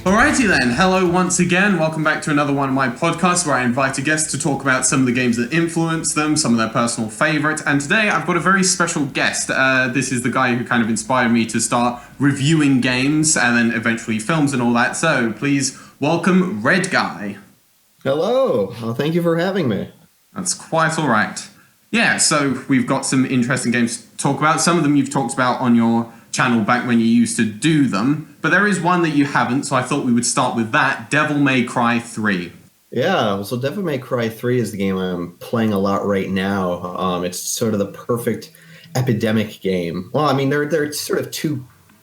Alrighty then, hello once again, welcome back to another one of my podcasts where I invite a guest to talk about some of the games that influence them, some of their personal favourites, and today I've got a very special guest. This is the guy who kind of inspired me to start reviewing games and then eventually films and all that, so please welcome Red Guy. Hello, well, thank you for having me. That's quite alright. Yeah, so we've got some interesting games to talk about. Some of them you've talked about on your channel back when you used to do them, but there is one that you haven't, so I thought we would start with that, Devil May Cry 3. Yeah, so Devil May Cry 3 is the game I'm playing a lot right now. It's sort of the perfect epidemic game. Well, I mean, there are sort of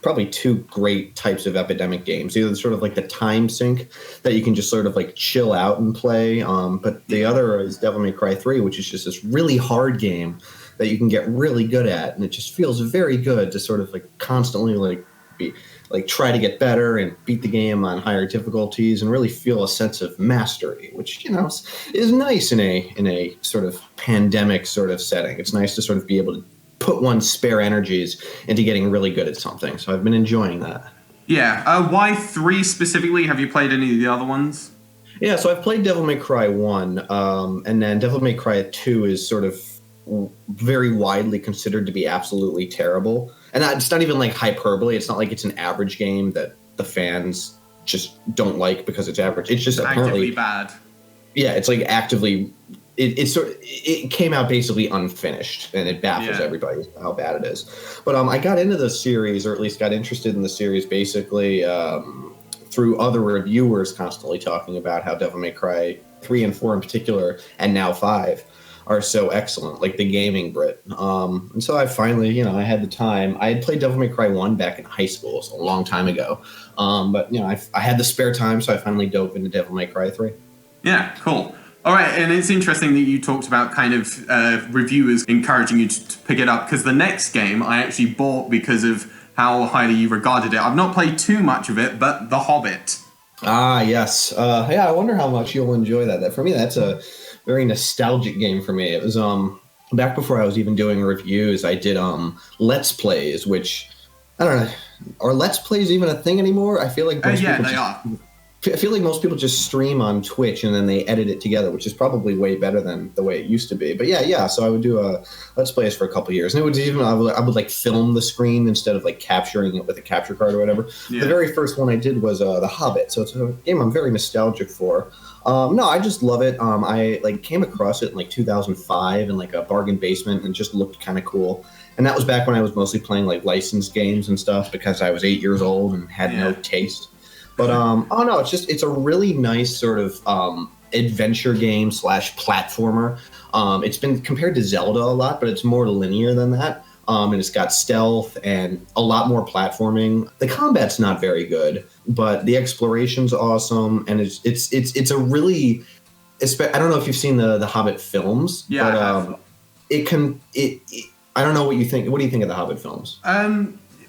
probably two great types of epidemic games. Either sort of like the time sink that you can just sort of like chill out and play, but the other is Devil May Cry 3, which is just this really hard game that you can get really good at, and it just feels very good to sort of like constantly try to get better and beat the game on higher difficulties and really feel a sense of mastery, which, you know, is nice in a sort of pandemic sort of setting. It's nice to sort of be able to put one's spare energies into getting really good at something. So I've been enjoying that. Yeah. Why 3 specifically? Have you played any of the other ones? Yeah, so I've played Devil May Cry 1, and then Devil May Cry 2 is sort of very widely considered to be absolutely terrible. And it's not even like hyperbole. It's not like it's an average game that the fans just don't like because it's average. It's just actively bad. Yeah, it's like actively. It came out basically unfinished, and it baffles everybody how bad it is. But I got into the series, or at least got interested in the series, basically through other reviewers constantly talking about how Devil May Cry 3 and 4 in particular, and now 5, are so excellent, like the gaming Brit. And so I finally, I had the time. I had played Devil May Cry 1 back in high school, so a long time ago. But, I had the spare time, so I finally dove into Devil May Cry 3. Yeah, cool. All right, and it's interesting that you talked about kind of reviewers encouraging you to pick it up, because the next game I actually bought because of how highly you regarded it. I've not played too much of it, but The Hobbit. Ah, yes. I wonder how much you'll enjoy that. For me, that's a very nostalgic game for me. It was back before I was even doing reviews. I did Let's Plays, which I don't know. Are Let's Plays even a thing anymore? I feel like they are. I feel like most people just stream on Twitch and then they edit it together, which is probably way better than the way it used to be. But yeah. So I would do Let's Plays for a couple of years, and it was even I would like film the screen instead of like capturing it with a capture card or whatever. Yeah. The very first one I did was The Hobbit, so it's a game I'm very nostalgic for. No, I just love it. I came across it in like 2005 in like a bargain basement, and just looked kind of cool. And that was back when I was mostly playing like licensed games and stuff because I was 8 years old and had no taste. But it's a really nice sort of adventure game / platformer. It's been compared to Zelda a lot, but it's more linear than that. And it's got stealth and a lot more platforming. The combat's not very good, but the exploration's awesome, and it's a really. I don't know if you've seen the Hobbit films, but I don't know what you think. What do you think of the Hobbit films?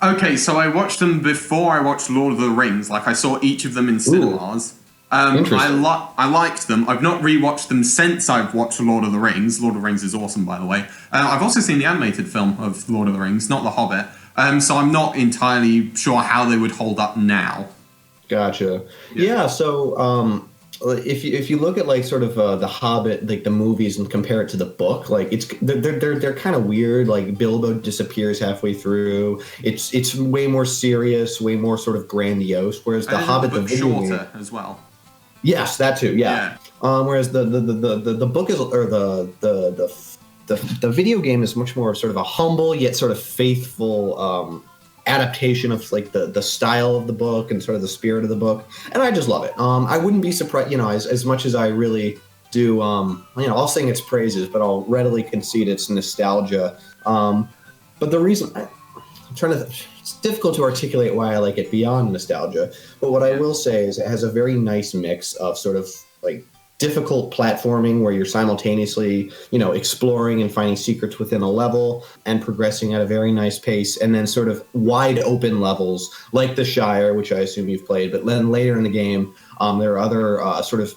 Okay, so I watched them before I watched Lord of the Rings. Like, I saw each of them in cinemas. I liked them. I've not rewatched them since I've watched Lord of the Rings. Lord of the Rings is awesome, by the way. I've also seen the animated film of Lord of the Rings, not The Hobbit. So I'm not entirely sure how they would hold up now. Gotcha. Yeah, so if you look at like sort of The Hobbit, like the movies, and compare it to the book, like they're kind of weird. Like Bilbo disappears halfway through. It's way more serious, way more sort of grandiose. Whereas The Hobbit, the video shorter game, as well. Yes, that too. Yeah. Whereas the book is, or the video game is much more sort of a humble yet sort of faithful adaptation of like the style of the book and sort of the spirit of the book, and I just love it. I wouldn't be surprised, as much as I really do. I'll sing its praises, but I'll readily concede its nostalgia. But the reason it's difficult to articulate why I like it beyond nostalgia. But what I will say is it has a very nice mix of sort of like difficult platforming where you're simultaneously, exploring and finding secrets within a level and progressing at a very nice pace, and then sort of wide open levels like the Shire, which I assume you've played, but then later in the game, there are other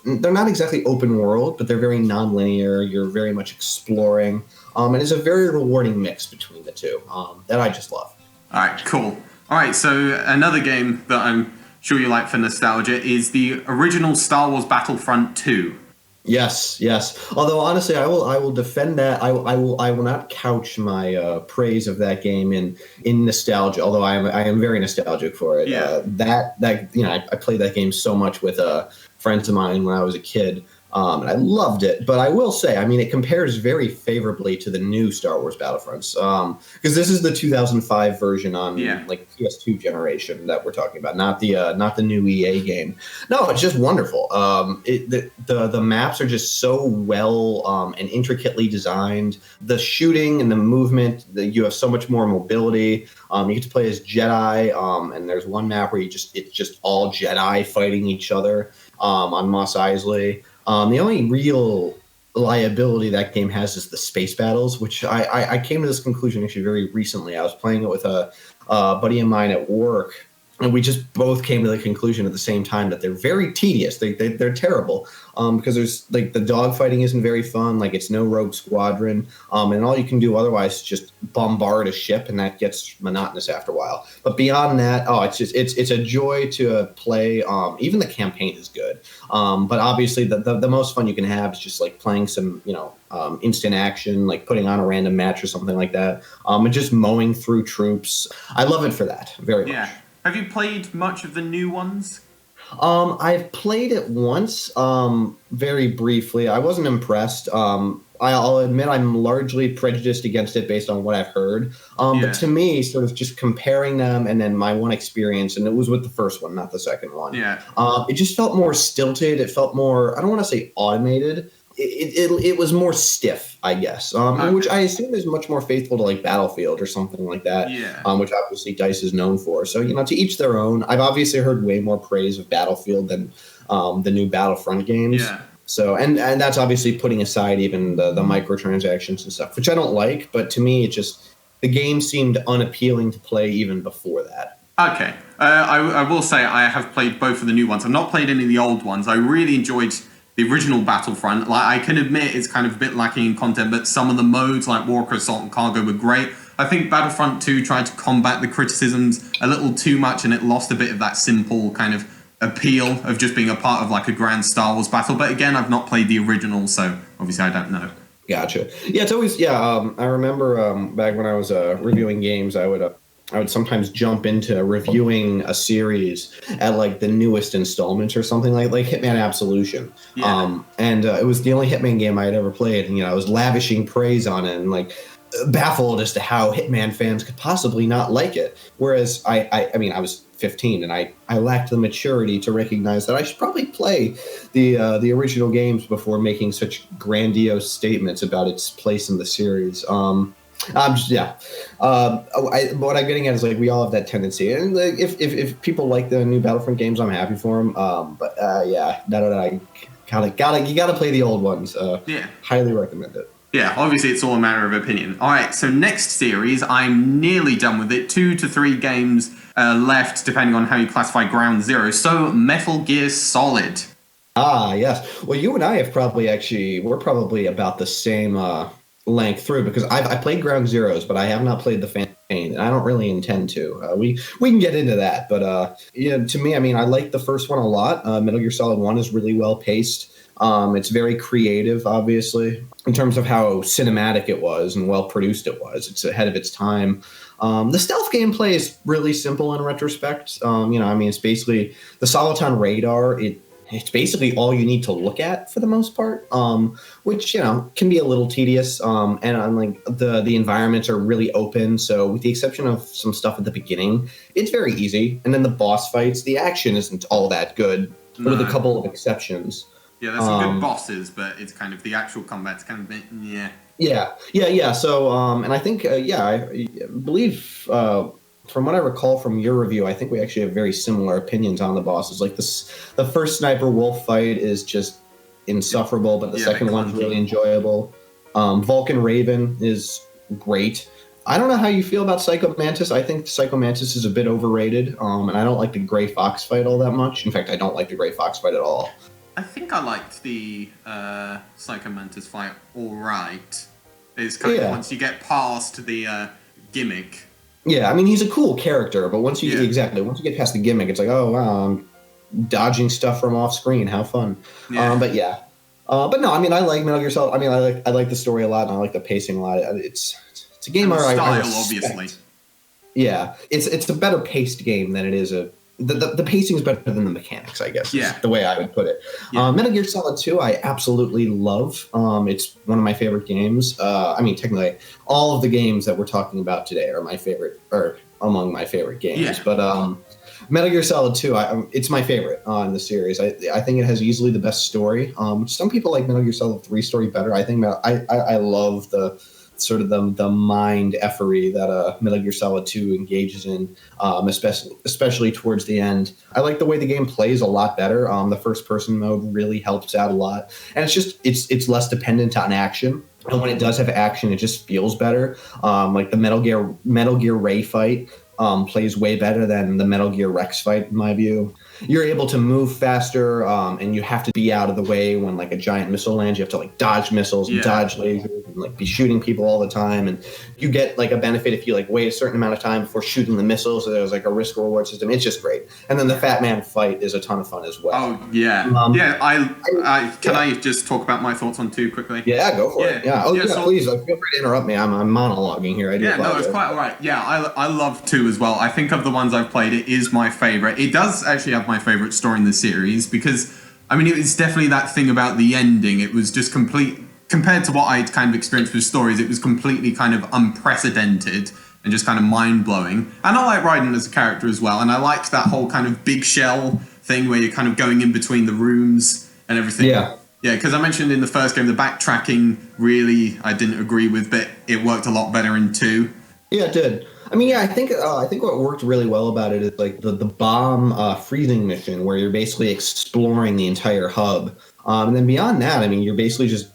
they're not exactly open world, but they're very non-linear. You're very much exploring, and it's a very rewarding mix between the two that I just love. All right, cool. All right, so another game that I'm sure you like for nostalgia, is the original Star Wars Battlefront 2. Yes, yes. Although honestly, I will defend that. I will not couch my praise of that game in nostalgia. Although I am very nostalgic for it. Yeah. That you know I played that game so much with friends of mine when I was a kid. And I loved it, but I will say, I mean, it compares very favorably to the new Star Wars Battlefronts, because this is the 2005 version on like PS2 generation that we're talking about, not the new EA game. No, it's just wonderful. The maps are just so well and intricately designed. The shooting and the movement, you have so much more mobility. You get to play as Jedi, and there's one map where it's just all Jedi fighting each other on Mos Eisley. The only real liability that game has is the space battles, which I came to this conclusion actually very recently. I was playing it with a buddy of mine at work, and we just both came to the conclusion at the same time that they're very tedious. They're terrible because there's like the dogfighting isn't very fun. Like it's no Rogue Squadron, and all you can do otherwise is just bombard a ship, and that gets monotonous after a while. But beyond that, it's a joy to play. Even the campaign is good, but obviously the most fun you can have is just like playing some instant action, like putting on a random match or something like that, and just mowing through troops. I love it for that very much. Have you played much of the new ones? I've played it once, very briefly. I wasn't impressed. I'll admit I'm largely prejudiced against it based on what I've heard. But to me, sort of just comparing them and then my one experience, and it was with the first one, not the second one. Yeah. It just felt more stilted. It felt more, I don't want to say automated. It was more stiff, I guess, which I assume is much more faithful to like Battlefield or something like that, which obviously DICE is known for. So, to each their own. I've obviously heard way more praise of Battlefield than the new Battlefront games. Yeah. So, and that's obviously putting aside even the microtransactions and stuff, which I don't like. But to me, the game seemed unappealing to play even before that. Okay. I will say I have played both of the new ones. I've not played any of the old ones. I really enjoyed the original Battlefront. Like, I can admit it's kind of a bit lacking in content, but some of the modes like Walker, Assault, and Cargo were great. I think Battlefront 2 tried to combat the criticisms a little too much, and it lost a bit of that simple kind of appeal of just being a part of like a grand Star Wars battle. But again, I've not played the original, so obviously I don't know. Gotcha. Yeah, it's always I remember back when I was reviewing games, I would sometimes jump into reviewing a series at like the newest installments or something like Hitman Absolution. Yeah. And it was the only Hitman game I had ever played, and I was lavishing praise on it and like baffled as to how Hitman fans could possibly not like it. Whereas I mean I was 15 and I lacked the maturity to recognize that I should probably play the original games before making such grandiose statements about its place in the series. What I'm getting at is like we all have that tendency, and like, if people like the new Battlefront games, I'm happy for them. But you gotta play the old ones. Highly recommend it. Yeah, obviously it's all a matter of opinion. All right, so next series, I'm nearly done with it. 2 to 3 games left, depending on how you classify Ground Zero. So Metal Gear Solid. Ah, yes. Well, you and I have we're probably about the same length through, because I played Ground Zeroes, but I have not played the campaign, and I don't really intend to. We can get into that, but to me, I mean, I like the first one a lot. Metal Gear Solid 1 is really well paced. It's very creative, obviously, in terms of how cinematic it was and well produced it was. It's ahead of its time. The stealth gameplay is really simple in retrospect. I mean, it's basically the Soliton radar. It's basically all you need to look at for the most part, which, can be a little tedious. And like the environments are really open. So with the exception of some stuff at the beginning, it's very easy. And then the boss fights, the action isn't all that good, with a couple of exceptions. Yeah, there's some good bosses, but it's kind of the actual combat's kind of a bit, Yeah. So, and I think, I believe, from what I recall from your review, I think we actually have very similar opinions on the bosses. Like the first Sniper Wolf fight is just insufferable, but the second one's really enjoyable. Vulcan Raven is great. I don't know how you feel about Psycho Mantis. I think Psycho Mantis is a bit overrated, and I don't like the Gray Fox fight all that much. In fact, I don't like the Gray Fox fight at all. I think I liked the Psycho Mantis fight all right. It's kind of once you get past the gimmick, Yeah, I mean, he's a cool character, but once you get past the gimmick, it's like, oh wow, I'm dodging stuff from off screen. How fun! But yeah, but no, I mean, I like Metal Gear Solid. I mean, I like the story a lot, and I like the pacing a lot. It's a game where style, I respect. Obviously. Yeah, it's a better paced game than it is the pacing is better than the mechanics, I guess. Yeah, is the way I would put it. Yeah. Metal Gear Solid 2, I absolutely love. It's one of my favorite games. I mean, technically, all of the games that we're talking about today are my favorite, or among my favorite games. Yeah. But Metal Gear Solid 2, it's my favorite in the series. I think it has easily the best story. Some people like Metal Gear Solid 3 story better. I think I love the sort of the mind effery that Metal Gear Solid 2 engages in, especially towards the end. I like the way the game plays a lot better. The first person mode really helps out a lot, and it's less dependent on action. And when it does have action, it just feels better. Like the Metal Gear Ray fight plays way better than the Metal Gear Rex fight, in my view. You're able to move faster, and you have to be out of the way when like a giant missile lands. You have to like dodge missiles and dodge lasers and like be shooting people all the time. And you get like a benefit if you like wait a certain amount of time before shooting the missiles. So there's like a risk reward system. It's just great. And then the Fat Man fight is a ton of fun as well. Oh yeah, Can I just talk about my thoughts on 2 quickly? Yeah, go for it. Yeah. Please feel free to interrupt me. I'm monologuing here. No, it's quite all right. Yeah, I love 2 as well. I think of the ones I've played, it is my favorite. It does actually have my favorite story in the series because, I mean, it's definitely that thing about the ending. It was just complete, compared to what I'd kind of experienced with stories, it was completely kind of unprecedented and just kind of mind-blowing. And I like Raiden as a character as well, and I liked that whole kind of big shell thing where you're kind of going in between the rooms and everything. Yeah, because I mentioned in the first game, the backtracking really I didn't agree with, but it worked a lot better in 2. Yeah, it did. I mean, I think what worked really well about it is like the bomb freezing mission where you're basically exploring the entire hub. And then beyond that, I mean, you're basically just,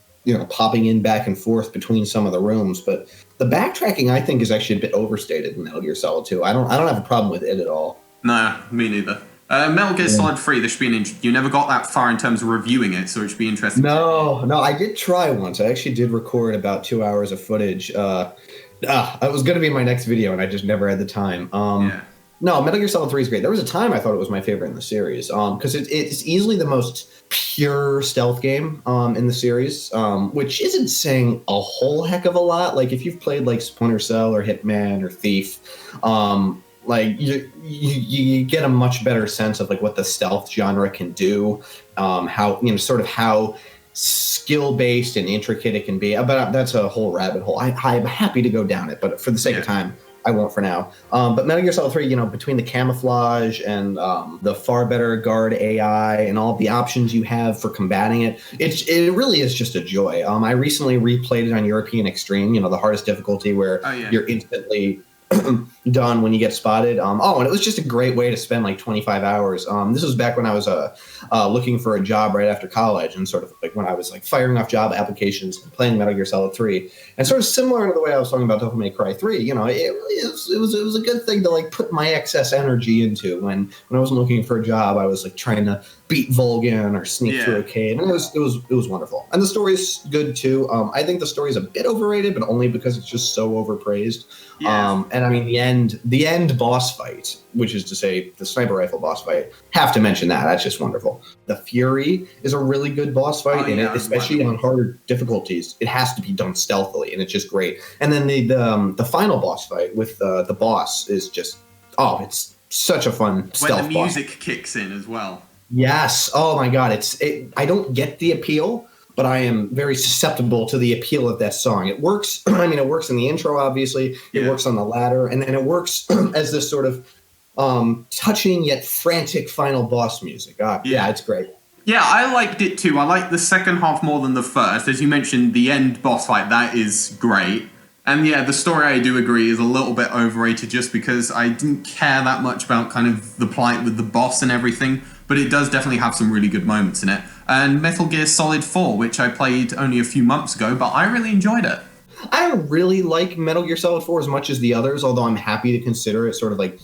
popping in back and forth between some of the rooms. But the backtracking, I think, is actually a bit overstated in Metal Gear Solid 2. I don't have a problem with it at all. No, me neither. Metal Gear Solid 3, there should be you never got that far in terms of reviewing it, so it should be interesting. No, I did try once. I actually did record about 2 hours of footage. It was going to be my next video, and I just never had the time. No, Metal Gear Solid 3 is great. There was a time I thought it was my favorite in the series, because it's easily the most pure stealth game in the series, which isn't saying a whole heck of a lot. Like, if you've played, like, Splinter Cell or Hitman or Thief, like, you get a much better sense of, like, what the stealth genre can do, how, sort of how skill-based and intricate it can be. But that's a whole rabbit hole. I'm happy to go down it, but for the sake of time, I won't for now. But Metal Gear Solid 3, between the camouflage and the far better guard AI and all the options you have for combating it, it really is just a joy. I recently replayed it on European Extreme, the hardest difficulty where you're instantly done when you get spotted. And it was just a great way to spend like 25 hours. This was back when I was looking for a job right after college, and sort of like when I was like firing off job applications and playing Metal Gear Solid 3. And sort of similar to the way I was talking about Devil May Cry 3, it was a good thing to like put my excess energy into when I wasn't looking for a job. I was like trying to beat Volgan or sneak through a cave, and it was wonderful. And the story's good too. I think the story's a bit overrated, but only because it's just so overpraised. And I mean the end boss fight, which is to say the sniper rifle boss fight, have to mention that. That's just wonderful. The Fury is a really good boss fight, and especially on harder difficulties, it has to be done stealthily, and it's just great. And then the final boss fight with the boss is just it's such a fun stealth boss. When the music kicks in as well. Yes. Oh my God. I don't get the appeal, but I am very susceptible to the appeal of that song. It works. I mean, it works in the intro, obviously. It works on the ladder, and then it works as this sort of touching yet frantic final boss music. It's great. Yeah, I liked it too. I liked the second half more than the first. As you mentioned, the end boss fight, that is great. And the story, I do agree, is a little bit overrated just because I didn't care that much about kind of the plight with the boss and everything. But it does definitely have some really good moments in it. And Metal Gear Solid 4, which I played only a few months ago, but I really enjoyed it. I really like Metal Gear Solid 4 as much as the others, although I'm happy to consider it sort of like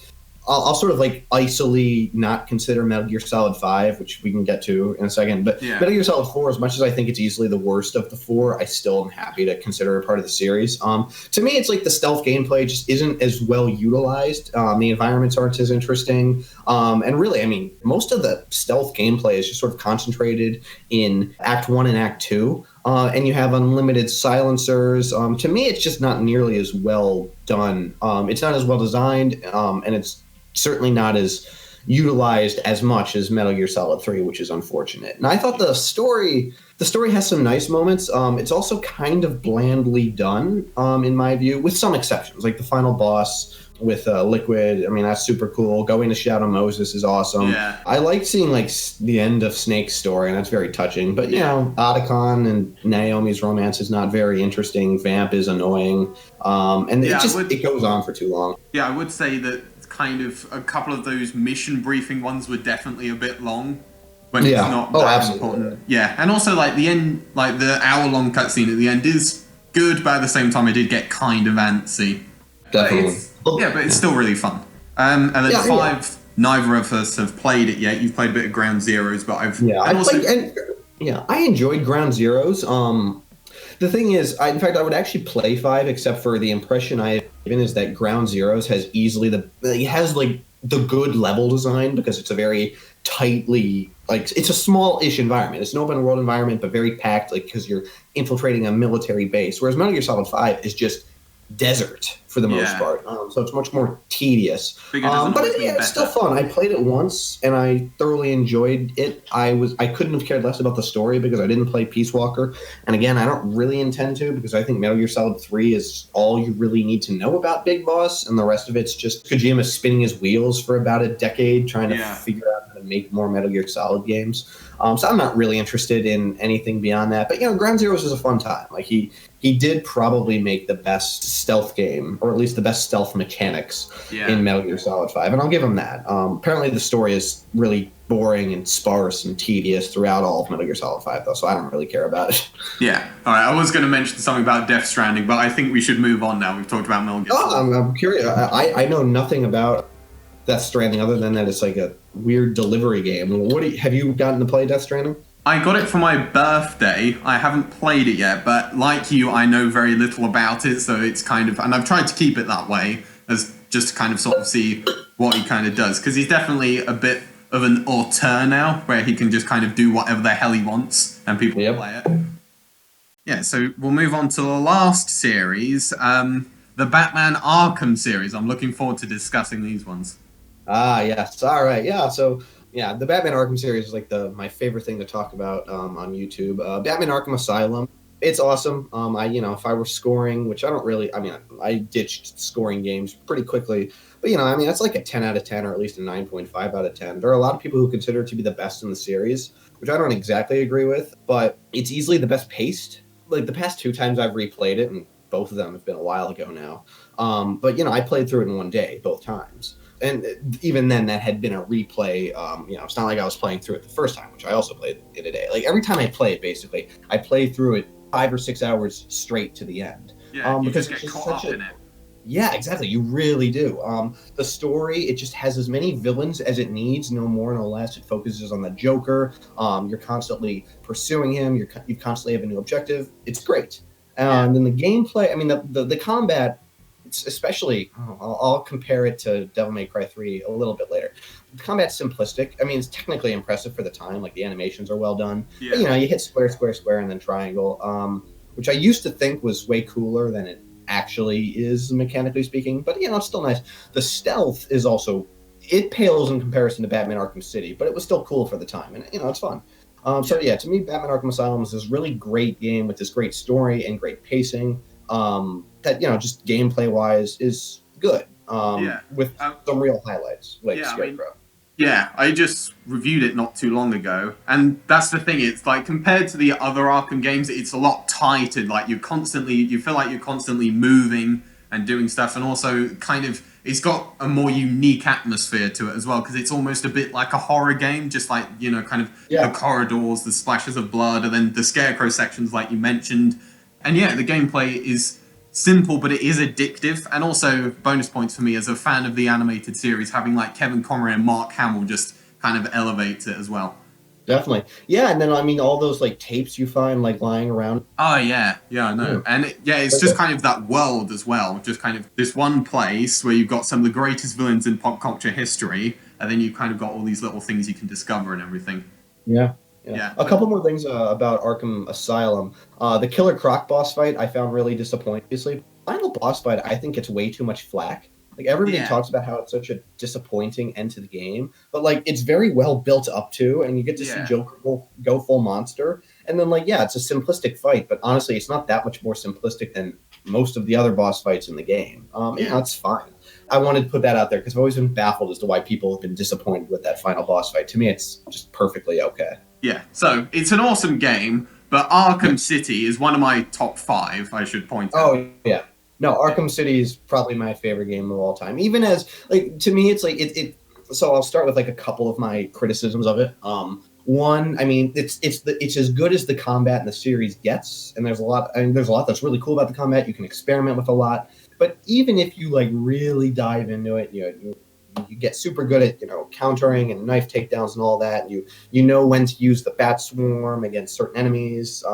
I'll sort of like isolate, not consider Metal Gear Solid 5, which we can get to in a second. But Metal Gear Solid 4, as much as I think it's easily the worst of the four, I still am happy to consider it part of the series. To me, it's like the stealth gameplay just isn't as well utilized. The environments aren't as interesting. And really, I mean, most of the stealth gameplay is just sort of concentrated in Act 1 and Act 2. And you have unlimited silencers. To me, it's just not nearly as well done. It's not as well designed, and it's certainly not as utilized as much as Metal Gear Solid 3, which is unfortunate. And I thought the story has some nice moments. It's also kind of blandly done, in my view, with some exceptions, like the final boss with Liquid. I mean, that's super cool. Going to Shadow Moses is awesome. Yeah. I like seeing like the end of Snake's story, and that's very touching. But, you know, Otacon and Naomi's romance is not very interesting. Vamp is annoying. And it goes on for too long. Yeah, I would say that kind of a couple of those mission briefing ones were definitely a bit long when it's not that important. Yeah, and also like the end, like the hour-long cutscene at the end is good, but at the same time it did get kind of antsy. Definitely. But it's still really fun. And then 5, neither of us have played it yet. You've played a bit of Ground Zeroes, but I enjoyed Ground Zeroes. The thing is, in fact, I would actually play 5, except for the impression I have given is that Ground Zeroes has easily the good level design, because it's a very tightly, like, it's a small-ish environment. It's an open world environment, but very packed, like, because you're infiltrating a military base. Whereas Metal Gear Solid 5 is just desert for the most part, so it's much more tedious. But it's still fun. I played it once and I thoroughly enjoyed it. I couldn't have cared less about the story because I didn't play Peace Walker, and again, I don't really intend to, because I think Metal Gear Solid 3 is all you really need to know about Big Boss, and the rest of it's just Kojima spinning his wheels for about a decade trying to figure out how to make more Metal Gear Solid games. So I'm not really interested in anything beyond that. But, you know, Ground Zeroes is a fun time. Like, he did probably make the best stealth game, or at least the best stealth mechanics in Metal Gear Solid 5, and I'll give him that. Apparently the story is really boring and sparse and tedious throughout all of Metal Gear Solid 5, though, so I don't really care about it. Yeah. All right, I was going to mention something about Death Stranding, but I think we should move on now. We've talked about Metal Gear Solid. I'm curious. I know nothing about Death Stranding other than that it's like a weird delivery game. Have you gotten to play Death Stranding? I got it for my birthday. I haven't played it yet, but like you, I know very little about it, so it's kind of... And I've tried to keep it that way, as just to kind of sort of see what he kind of does, because he's definitely a bit of an auteur now, where he can just kind of do whatever the hell he wants, and people play it. Yeah, so we'll move on to the last series, the Batman Arkham series. I'm looking forward to discussing these ones. Yes. All right. Yeah, so... Yeah, the Batman Arkham series is like my favorite thing to talk about on YouTube. Batman Arkham Asylum, it's awesome. If I were scoring, which I don't really, I ditched scoring games pretty quickly. But, that's like a 10 out of 10 or at least a 9.5 out of 10. There are a lot of people who consider it to be the best in the series, which I don't exactly agree with, but it's easily the best paced. Like the past 2 times I've replayed it, and both of them have been a while ago now. But, I played through it in one day, both times. And even then, that had been a replay. It's not like I was playing through it the first time, which I also played it a day. Like every time I play it, basically, I play through it 5 or 6 hours straight to the end. Yeah, you because just get caught up in it. Yeah, exactly. You really do. The story, it just has as many villains as it needs, no more, no less. It focuses on the Joker. You're constantly pursuing him. You constantly have a new objective. It's great. And then the gameplay, the combat. Especially, I'll compare it to Devil May Cry 3 a little bit later. The combat's simplistic. It's technically impressive for the time. Like, the animations are well done. Yeah. But, you hit square, square, square, and then triangle, which I used to think was way cooler than it actually is, mechanically speaking. But, it's still nice. The stealth is also... It pales in comparison to Batman Arkham City, but it was still cool for the time. And, it's fun. To me, Batman Arkham Asylum is this really great game with this great story and great pacing. That just gameplay wise is good. With some real highlights like Scarecrow. I just reviewed it not too long ago, and that's the thing. It's like compared to the other Arkham games, it's a lot tighter. Like you feel like you're constantly moving and doing stuff, and also kind of it's got a more unique atmosphere to it as well, because it's almost a bit like a horror game, just like kind of the corridors, the splashes of blood, and then the Scarecrow sections like you mentioned. And the gameplay is simple, but it is addictive. And also bonus points for me as a fan of the animated series, having like Kevin Conroy and Mark Hamill just kind of elevates it as well. Definitely. Yeah, and then I mean all those like tapes you find like lying around. Oh yeah, I know. And it's just kind of that world as well, just kind of this one place where you've got some of the greatest villains in pop culture history, and then you've kind of got all these little things you can discover and everything. Yeah. A couple more things about Arkham Asylum. The Killer Croc boss fight I found really disappointing. Obviously, final boss fight I think gets way too much flack. Like everybody talks about how it's such a disappointing end to the game, but like it's very well built up to, and you get to see Joker go full monster, and then like it's a simplistic fight, but honestly, it's not that much more simplistic than most of the other boss fights in the game. It's fine. I wanted to put that out there because I've always been baffled as to why people have been disappointed with that final boss fight. To me, it's just perfectly okay. Yeah, so it's an awesome game, but Arkham City is one of my top 5. I should point out. Oh yeah. No, Arkham City is probably my favorite game of all time. Even as like to me, it's like it. So I'll start with like a couple of my criticisms of it. One, I mean, it's as good as the combat in the series gets, and there's a lot that's really cool about the combat. You can experiment with a lot, but even if you like really dive into it, you get super good at countering and knife takedowns and all that. You know when to use the bat swarm against certain enemies.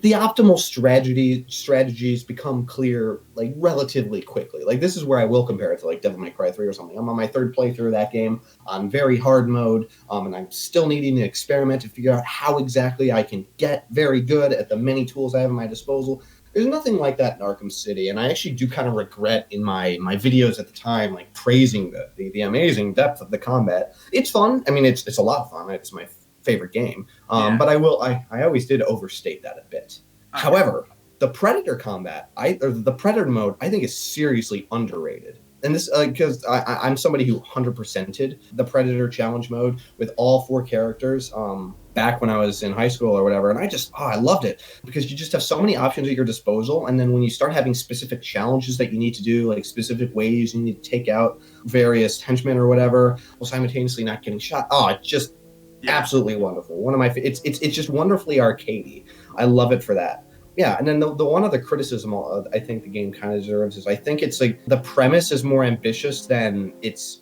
The optimal strategies become clear like relatively quickly. Like this is where I will compare it to like Devil May Cry 3 or something. I'm on my 3rd playthrough of that game on very hard mode, and I'm still needing to experiment to figure out how exactly I can get very good at the many tools I have at my disposal. There's nothing like that in Arkham City, and I actually do kind of regret in my videos at the time, like praising the amazing depth of the combat. It's fun. I mean, it's a lot of fun. It's my favorite game, but I always did overstate that a bit. Okay. However, the Predator combat, the Predator mode, I think is seriously underrated. And this because I'm somebody who 100%ed the Predator challenge mode with all 4 characters back when I was in high school or whatever, and I loved it because you just have so many options at your disposal, and then when you start having specific challenges that you need to do, like specific ways you need to take out various henchmen or whatever, while simultaneously not getting shot. It's just absolutely wonderful. One of my it's just wonderfully arcadey. I love it for that. Yeah, and then the one other criticism I think the game kind of deserves is I think it's like the premise is more ambitious than its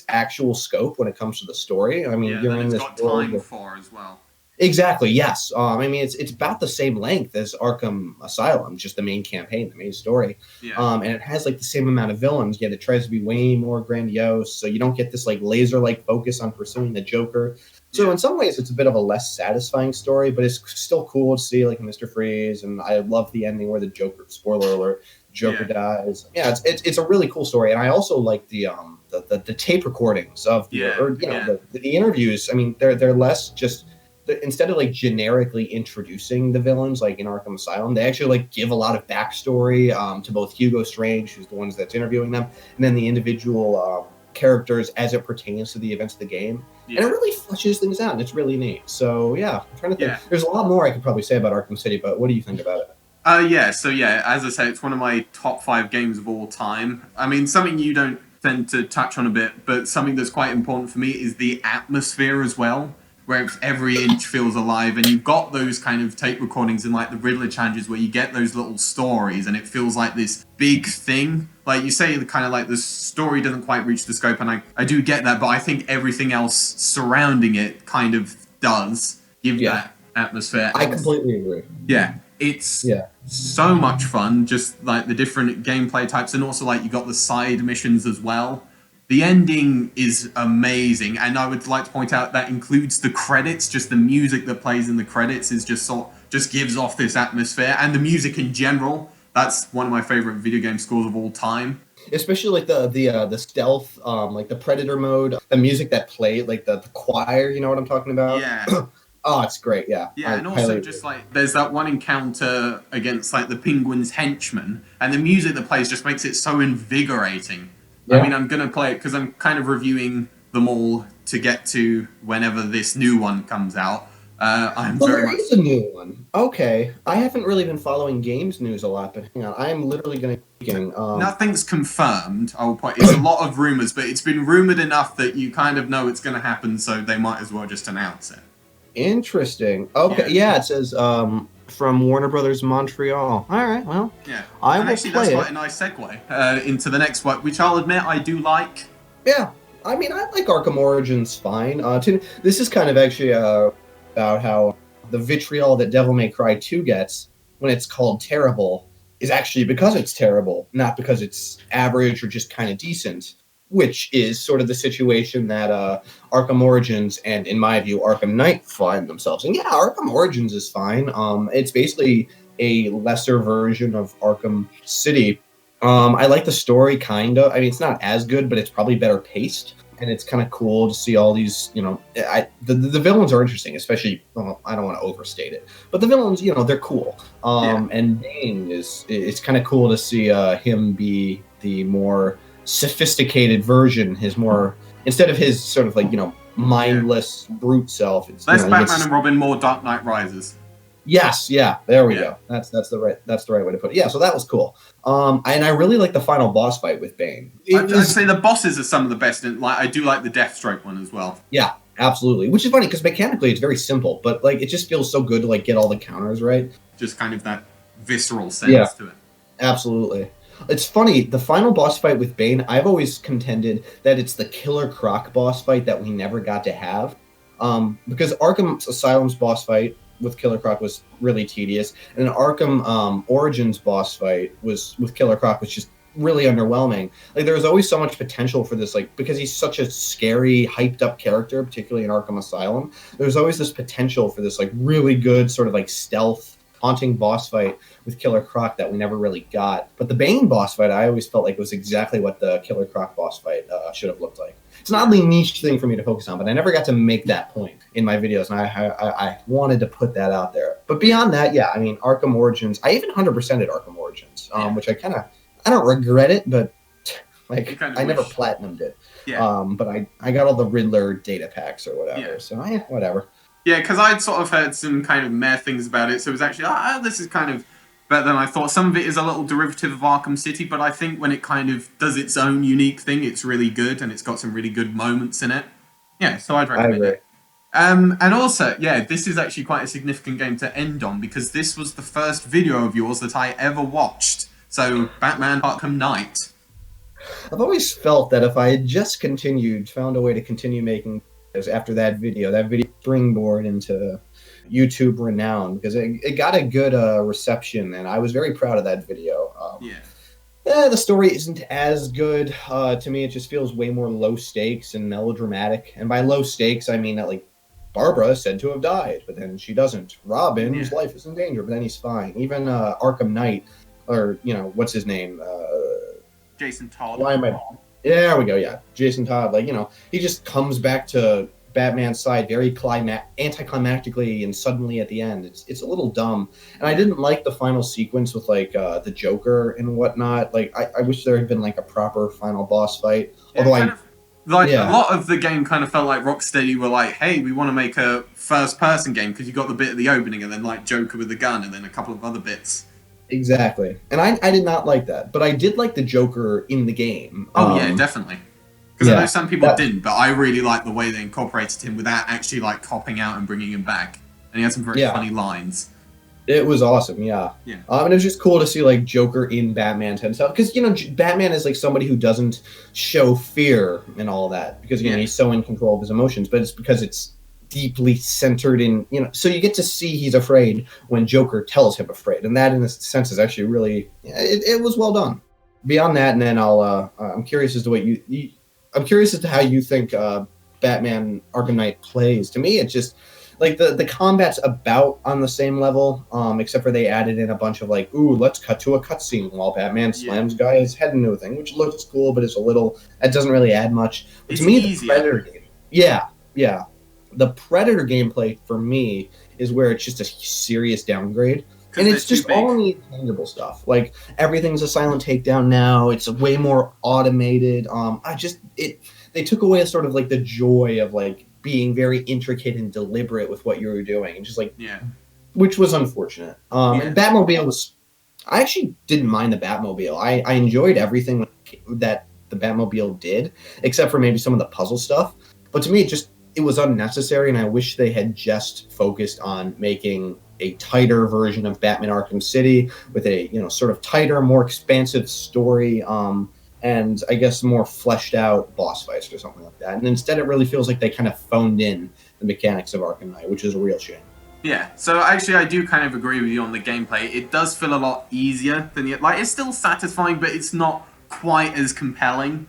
actual scope when it comes to the story. I mean, you're in this got time for as well. Exactly. Yes. I mean, it's about the same length as Arkham Asylum, just the main campaign, the main story. Yeah. And it has like the same amount of villains, yet it tries to be way more grandiose. So you don't get this like laser-like focus on pursuing the Joker. So in some ways, it's a bit of a less satisfying story, but it's still cool to see like Mr. Freeze, and I love the ending where the Joker, spoiler alert, Joker dies. Yeah, it's a really cool story, and I also like the tape recordings of the interviews. I mean, they're less just. Instead of like generically introducing the villains like in Arkham Asylum, they actually like give a lot of backstory to both Hugo Strange, who's the ones that's interviewing them, and then the individual characters as it pertains to the events of the game. And it really fleshes things out, and it's really neat. So I'm trying to think. There's a lot more I could probably say about Arkham City, but what do you think about it? As I say, it's one of my top 5 games of all time. I mean, something you don't tend to touch on a bit, but something that's quite important for me is the atmosphere as well, where every inch feels alive, and you've got those kind of tape recordings and like the Riddler challenges where you get those little stories and it feels like this big thing. Like you say, kind of like the story doesn't quite reach the scope, and I do get that, but I think everything else surrounding it kind of does give that atmosphere. I completely agree. Yeah. It's so much fun, just like the different gameplay types, and also like you got the side missions as well. The ending is amazing, and I would like to point out that includes the credits. Just the music that plays in the credits is just gives off this atmosphere, and the music in general. That's one of my favorite video game scores of all time. Especially like the stealth, like the Predator mode, the music that played, like the choir. You know what I'm talking about? Yeah. Oh, it's great. Yeah. And also just like there's that one encounter against like the Penguin's henchmen, and the music that plays just makes it so invigorating. Yeah. I mean, I'm going to play it because I'm kind of reviewing them all to get to whenever this new one comes out. There is a new one. Okay. I haven't really been following games news a lot, but hang on. I am literally going to... Nothing's confirmed. It's a lot of rumors, but it's been rumored enough that you kind of know it's going to happen, so they might as well just announce it. Interesting. Okay. Yeah, it says... from Warner Brothers Montreal. All right, well, yeah. I and will actually, play that's it. quite a nice segue into the next one, which I'll admit I do like. Yeah, I mean, I like Arkham Origins fine. This is kind of actually about how the vitriol that Devil May Cry 2 gets when it's called terrible is actually because it's terrible, not because it's average or just kind of decent, which is sort of the situation that Arkham Origins and, in my view, Arkham Knight find themselves in. Yeah, Arkham Origins is fine. It's basically a lesser version of Arkham City. I like the story, kind of. I mean, it's not as good, but it's probably better paced. And it's kind of cool to see all these, the villains are interesting, especially, well, I don't want to overstate it, but the villains, they're cool. And Bane it's kind of cool to see him be the more sophisticated version, instead of his sort of like, mindless brute self. It's less Batman and Robin, more Dark Knight Rises. Yes, yeah, there we go. That's the right way to put it. Yeah, so that was cool. And I really like the final boss fight with Bane. I'd say the bosses are some of the best. And I do like the Deathstroke one as well. Yeah, absolutely. Which is funny because mechanically it's very simple, but like it just feels so good to like get all the counters right. Just kind of that visceral sense to it. Absolutely. It's funny, the final boss fight with Bane, I've always contended that it's the Killer Croc boss fight that we never got to have. Because Arkham Asylum's boss fight with Killer Croc was really tedious, and Arkham Origins boss fight with Killer Croc was just really underwhelming. Like there was always so much potential for this, like because he's such a scary, hyped up character, particularly in Arkham Asylum. There's always this potential for this like really good sort of like stealth haunting boss fight with Killer Croc that we never really got. But the Bane boss fight, I always felt like was exactly what the Killer Croc boss fight should have looked like. It's an oddly niche thing for me to focus on, but I never got to make that point in my videos, and I wanted to put that out there. But beyond that, yeah, I mean, Arkham Origins, I even 100%ed Arkham Origins, which I don't regret it, but like I never platinumed it. Yeah. But I got all the Riddler data packs or whatever, so whatever. Yeah, because I'd sort of heard some kind of meh things about it, so it was actually, this is kind of better than I thought. Some of it is a little derivative of Arkham City, but I think when it kind of does its own unique thing, it's really good, and it's got some really good moments in it. Yeah, so I'd recommend it. And also, this is actually quite a significant game to end on, because this was the first video of yours that I ever watched. So, Batman Arkham Knight. I've always felt that if I had just found a way to continue making after that video springboard into YouTube renown, because it got a good reception, and I was very proud of that video. The story isn't as good to me. It just feels way more low stakes and melodramatic. And by low stakes, I mean that like Barbara is said to have died, but then she doesn't. Robin's life is in danger, but then he's fine. Even Arkham Knight, or what's his name? Jason Todd. Why am I? There we go. Yeah, Jason Todd. Like he just comes back to Batman's side very anticlimactically and suddenly at the end. It's a little dumb, and I didn't like the final sequence with like the Joker and whatnot. Like I wish there had been like a proper final boss fight. Although a lot of the game kind of felt like Rocksteady were like, hey, we want to make a first-person game because you got the bit at the opening and then like Joker with the gun and then a couple of other bits. Exactly, and I did not like that, but I did like the Joker in the game. Yeah, definitely. Because I know some people didn't, but I really liked the way they incorporated him without actually like copping out and bringing him back. And he had some very funny lines. It was awesome, yeah. And it was just cool to see like Joker in Batman's head himself, because Batman is like somebody who doesn't show fear and all that, because he's so in control of his emotions, but it's because it's deeply centered in so you get to see he's afraid when Joker tells him afraid, and that in a sense is actually really it was well done. Beyond that, and then I'm curious as to what I'm curious as to how you think Batman Arkham Knight plays. To me, it's just like the combat's about on the same level, except for they added in a bunch of like, ooh, let's cut to a cutscene while Batman slams guy's head into a thing, which looks cool, but it's it doesn't really add much. But to me, the Predator game, the Predator gameplay for me is where it's just a serious downgrade. And it's just all the tangible stuff. Like everything's a silent takedown now. It's way more automated. They took away sort of like the joy of like being very intricate and deliberate with what you were doing, and just like which was unfortunate. And Batmobile I actually didn't mind the Batmobile. I enjoyed everything that the Batmobile did, except for maybe some of the puzzle stuff. But to me, it was unnecessary, and I wish they had just focused on making a tighter version of Batman Arkham City with a, sort of tighter, more expansive story, and I guess more fleshed out boss fights or something like that. And instead, it really feels like they kind of phoned in the mechanics of Arkham Knight, which is a real shame. Yeah, so actually I do kind of agree with you on the gameplay. It does feel a lot easier than it's still satisfying, but it's not quite as compelling.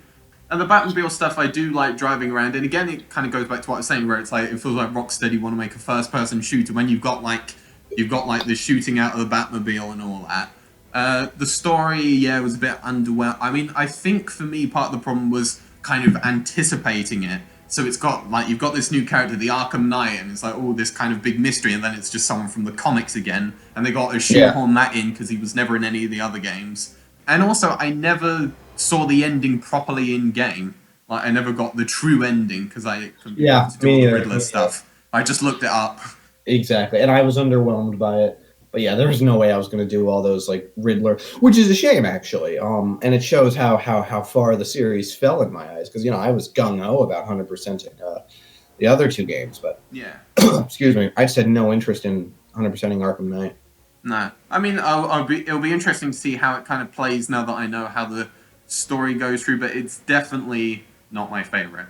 And the Batmobile stuff, I do like driving around. And again, it kind of goes back to what I was saying, where it's like, it feels like Rocksteady want to make a first-person shooter when you've got the shooting out of the Batmobile and all that. The story, was a bit underwhelming. I mean, I think for me, part of the problem was kind of anticipating it. So it's got, you've got this new character, the Arkham Knight, and it's like, oh, this kind of big mystery, and then it's just someone from the comics again. And they got to shoehorn that in because he was never in any of the other games. And also, I never saw the ending properly in game. I never got the true ending because I couldn't be able to do all the Riddler stuff. I just looked it up. Exactly, and I was underwhelmed by it. But yeah, there was no way I was going to do all those Riddler, which is a shame actually. And it shows how far the series fell in my eyes because I was gung ho about 100%ing the other two games, but yeah, excuse me, I just had no interest in 100%ing Arkham Knight. No, I mean it'll be interesting to see how it kind of plays now that I know how the story goes through, but it's definitely not my favorite.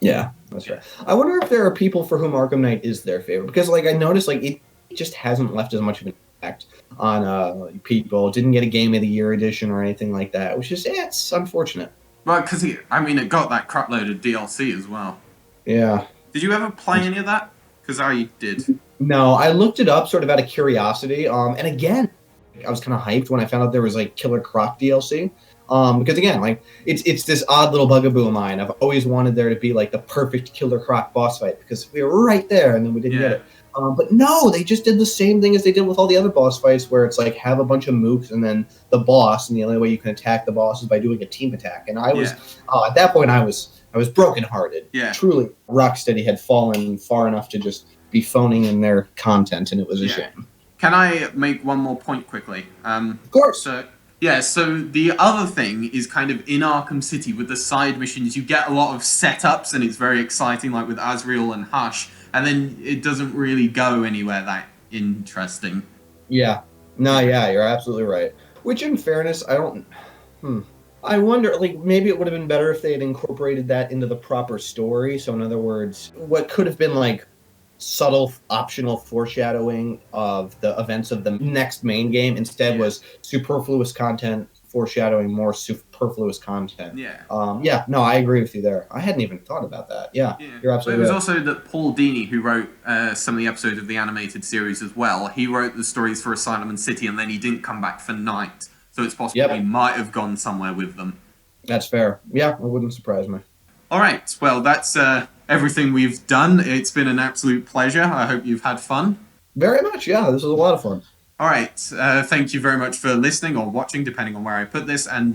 Yeah, that's right. I wonder if there are people for whom Arkham Knight is their favorite because I noticed it just hasn't left as much of an impact on people. Didn't get a Game of the Year edition or anything like that, which is it's unfortunate. Well, because it got that crapload of DLC as well. Yeah. Did you ever play any of that? Because I did. No, I looked it up sort of out of curiosity. And again, I was kind of hyped when I found out there was Killer Croc DLC. Because again, it's this odd little bugaboo of mine. I've always wanted there to be the perfect Killer Croc boss fight because we were right there and then we didn't get it. But no, they just did the same thing as they did with all the other boss fights where it's have a bunch of mooks and then the boss, and the only way you can attack the boss is by doing a team attack. And I was, at that point, I was brokenhearted. Yeah. Truly, Rocksteady had fallen far enough to just be phoning in their content, and it was a shame. Can I make one more point quickly? Of course. So the other thing is kind of in Arkham City with the side missions, you get a lot of setups and it's very exciting, like with Azrael and Hush, and then it doesn't really go anywhere that interesting. Yeah. No, yeah, you're absolutely right. Which, in fairness, I wonder, maybe it would have been better if they had incorporated that into the proper story. So, in other words, what could have been subtle optional foreshadowing of the events of the next main game instead was superfluous content foreshadowing more superfluous content. No, I agree with you there. I hadn't even thought about that. Yeah. You're absolutely right. It was also that Paul Dini, who wrote some of the episodes of the animated series as well, he wrote the stories for Asylum and City, and then he didn't come back for Night, so it's possible he might have gone somewhere with them. That's fair. Yeah, it wouldn't surprise me. All right, well, that's everything we've done. It's been an absolute pleasure. I hope you've had fun. Very much, yeah. This was a lot of fun. All right. Thank you very much for listening or watching, depending on where I put this. And,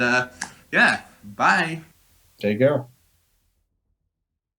bye. Take care.